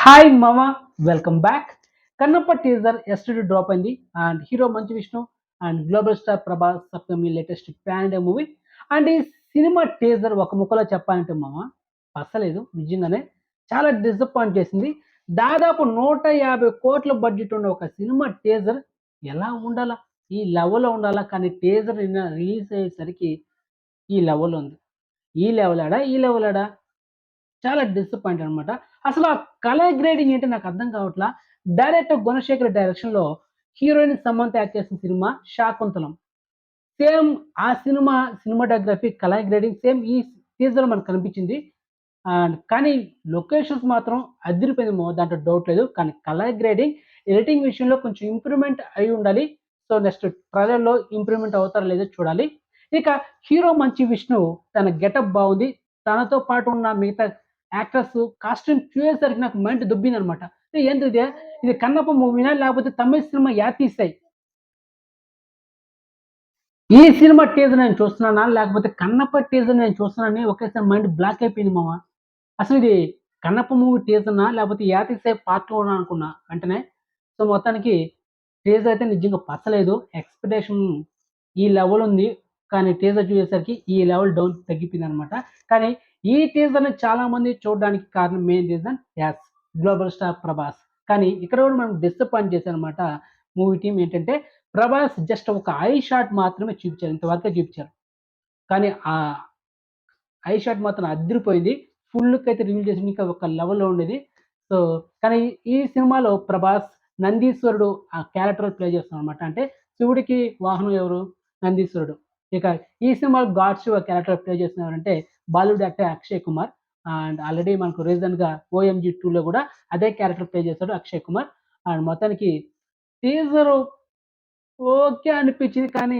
Hi మామ, welcome back. Kannappa teaser yesterday drop అయింది and hero Manchu Vishnu and global star Prabhas Saptami latest pan India movie. And ఈ cinema teaser ఒక ముక్కలో చెప్పాలంటే మామ అసలేదు నిజంగానే చాలా డిసప్పాయింట్ చేసింది. దాదాపు 150 కోట్ల బడ్జెట్ ఉన్న ఒక సినిమా టీజర్ ఎలా ఉండాలా, ఈ లెవెల్లో ఉండాలా, కానీ టీజర్ రిలీజ్ అయ్యేసరికి ఈ లెవెల్ ఉంది. ఈ లెవెల్ ఆడా చాలా డిసప్పాయింట్ అనమాట. అసలు ఆ కలర్ గ్రేడింగ్ ఏంటో నాకు అర్థం కావట్లా. డైరెక్టర్ గుణశేఖర్ డైరెక్షన్‌లో హీరోయిన్ సమంత యాక్ట్ చేసిన సినిమా 'శాకుంతలం'. సేమ్ ఆ సినిమాటోగ్రఫీ, కలర్ గ్రేడింగ్ సేమ్ ఈ టీజర్‌లో మనకు కనిపించింది. కానీ లొకేషన్స్ మాత్రం అదిరిపోయింది మామ, దాంట్లో డౌట్ లేదు. కానీ కలర్ గ్రేడింగ్, ఎడిటింగ్ విషయంలో కొంచెం ఇంప్రూవ్‌మెంట్ అయ్యి ఉండాలి. సో నెక్స్ట్ ట్రైలర్‌లో ఇంప్రూవ్‌మెంట్ అవుతారో లేదో చూడాలి. ఇక హీరో మంచు విష్ణు తన గెటప్ బావుంది. తనతో పాటు ఉన్న మిగతా యాక్టర్స్ కాస్ట్యూమ్ చూసేసరికి నాకు మైండ్ దొబ్బిందనమాట. ఏందిది? ఇది కన్నప్ప మూవీనా? లేకపోతే తమిళ్ సినిమా 'యాతిసై'? ఈ సినిమా టీజర్ నేను చూస్తున్నానా? లేకపోతే కన్నప్ప టీజర్ నేను చూస్తున్నానని ఒకేసారి మైండ్ బ్లాక్ అయిపోయింది మామ. అసలిది కన్నప్ప మూవీ టీజర్‌నా? లేకపోతే 'యాతిసై' పార్ట్ 2నా అనుకున్నా వెంటనే. సో, మొత్తానికి టీజర్ అయితే నిజంగా పచ్చలేదు. ఎక్స్‌పెక్టేషన్ ఈ లెవెల్ ఉంది. కానీ టీజర్ చూసేసరికి ఈ లెవెల్ డౌన్ తగ్గిపోయిందనమాట. కానీ ఈ టీజర్‌ని చాలామంది చూడడానికి కారణం main reason global star Prabhas. కానీ ఇక్కడ కూడా మనం డిసప్పాయింట్ చేశారనమాట మూవీ టీమ్. ఏంటంటే ప్రభాస్ జస్ట్ ఒక ఐ షాట్ మాత్రమే చూపించారు. ఇంతవరకే చూపించారు. కానీ ఆ ఐ షాట్ మాత్రం అద్దిరిపోయింది. ఫుల్ లుక్ అయితే రివీల్ చేసింది. ఇంకా ఒక లెవెల్‌లో ఉండేది. సో, కానీ ఈ సినిమాలో ప్రభాస్ నందీశ్వరుడు ఆ క్యారెక్టర్ ప్లే చేస్తున్నాడనమాట. అంటే శివుడికి వాహనం ఎవరు? నందీశ్వరుడు. ఇక ఈ సినిమాలో గాడ్ శివ క్యారెక్టర్ ప్లే చేస్తున్న ఎవరంటే Bollywood actor Akshay Kumar. And already మనకు రీసెంట్‌గా 'ఓఎంజీ 2'లో కూడా అదే క్యారెక్టర్ ప్లే చేశాడు అక్షయ్ కుమార్. అండ్ మొత్తానికి టీజరు ఓకే అనిపించింది. కానీ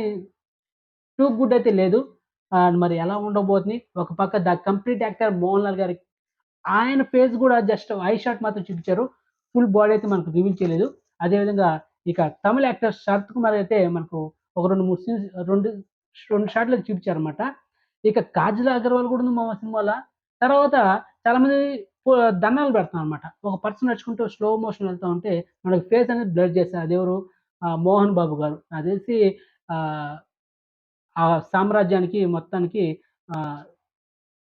టూ గుడ్ అయితే లేదు. మరి ఎలా ఉండబోతుంది? ఒక పక్క the complete actor Mohan Lal గారి ఆయన ఫేస్ గూడా జస్ట్ ఐ షాట్ మాత్రం చూపించారు. ఫుల్ బాడీ అయితే మనకు రివీల్ చేయలేదు. అదే విధంగా ఇక తమిళ్ యాక్టర్ శరత్ కుమార్ అయితే మనకు ఒక 2, 3 సీన్స్ 2 షాట్‌లు చూపించారన్నమాట. ఇక కాజల్ అగర్వాల్ గూడా ఉంది మామ సినిమాల. తర్వాత చాలామంది పొ దండాలు పెడుతున్నారన్నమాట. ఒక పర్సన్ నడుచుకుంటూ స్లో మోషన్ వెళ్తా ఉంటే మనకి ఫేస్ అనేది బ్లర్ చేశారు. అదెవరు? మోహన్ బాబు గారు. నాకు తెలిసి ఆహ్, ఆ సామ్రాజ్యానికి మొత్తానికి ఆహ్,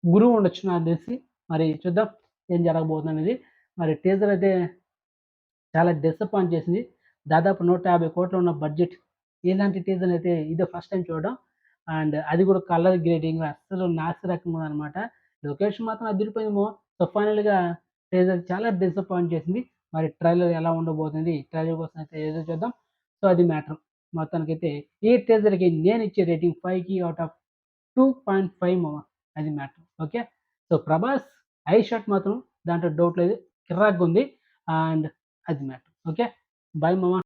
గురువు ఉండొచ్చు నాకు తెలిసి. మరి చూద్దాం ఏం జరగబోతుందనేది. మరి టీజర్ అయితే చాలా డిసప్పాయింట్ చేసింది. దాదాపు 150 కోట్లు ఉన్న బడ్జెట్. ఇలాంటి టీజర్ అయితే ఇదే ఫస్ట్ టైమ్ చూడడం. అండ్ అది కూడా కలర్ గ్రేడింగ్ అస్సలు నాసిరకంగా ఉందనమాట. లొకేషన్ మాత్రం అదిరిపోయిందేమో. సో, ఫైనల్‌గా టీజర్ చాలా డిసప్పాయింట్ చేసింది. మరి ట్రైలర్ ఎలా ఉండబోతుంది? ట్రైలర్ కోసం అయితే ఎదురు చూద్దాం. సో, అది మ్యాటర్. మొత్తానికైతే ఈ టీజర్‌కి నేనిచ్చే రేటింగ్ 5కి ఔట్ ఆఫ్ 2.5 మామ. అది matter. Okay. So, 'Prabhas' I shot మాత్రం దాంట్లో డౌట్ లేదు. కిర్రాక్‌గుంది. అండ్ అది మ్యాటర్. ఓకే. బై మామ.